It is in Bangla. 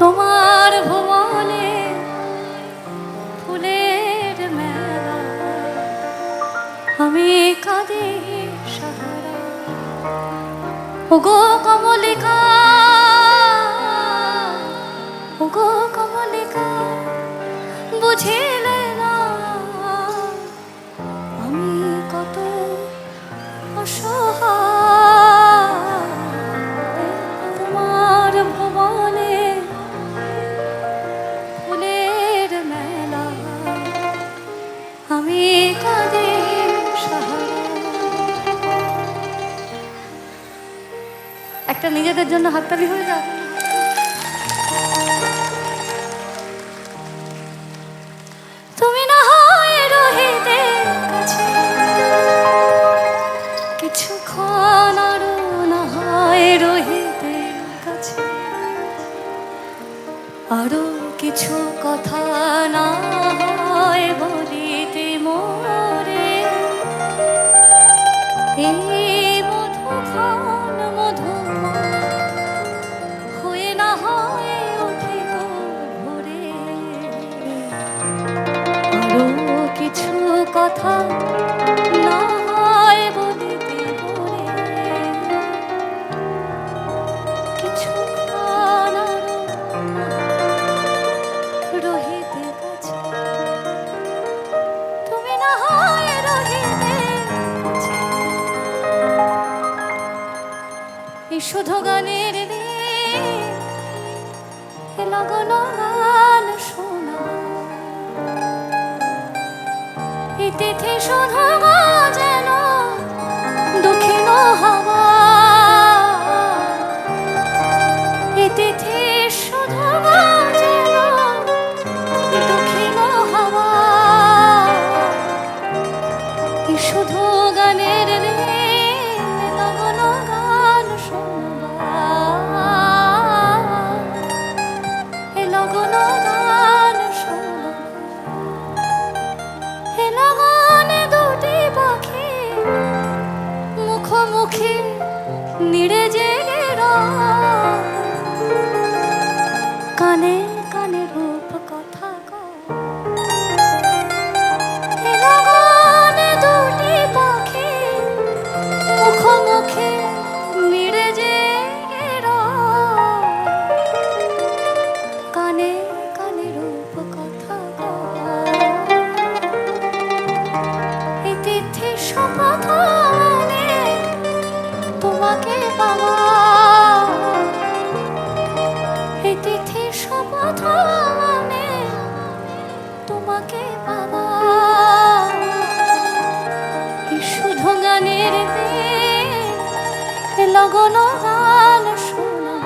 তোমার ভুবনে ফুলের মেলা, আমি কাঁদি সাহারা। ওগো কমলিকা, ওগো কমলিকা, বুঝিলে না আমি কত অসহায়। তোমার ভুবনে ফুলের মেলা, আমি কাঁদি সাহারা। একটা নিজেদের জন্য হাততালি হয়ে যাও। তুমি না হয় রহিতে কাছে কিছুক্ষণ, আরো না হয় রহিতে কাছে, আরো কিছু কথা না হয় বলিতে মোরে। এই মধুক্ষণ মধুময় হয়ে না হয় উঠিত ভোরে। আরো কিছু কথা না হয় বলিতে মোরে। কিছুক্ষণ আরো রহিতে কাছে, তুমি না হয় রহিতে কাছে। এই শুধু গানের লগন গান শোনা, এই তিথি শুধু যেন দক্ষিণ হাওয়া। এই তিথি শুধু যেন দক্ষিণ হাওয়া। এই শুধু গানের লগন গান শোনা, এ লগন গান শোনা। এ লগনে দুটি পাখি মুখোমুখি নিড়ে জেগে রয়, কানে কানে রূপ কথা কয়। এ লগনে দুটি পাখি মুখোমুখি নিড়ে জেগে রয়, কানে কানে রূপ কথা কয়। এই তিথি শপথ মানে তোমাকে পাওয়া, এই তিথি শপথ মানে তোমাকে পাওয়া। এই শুধু গানের লগন গান শোনা।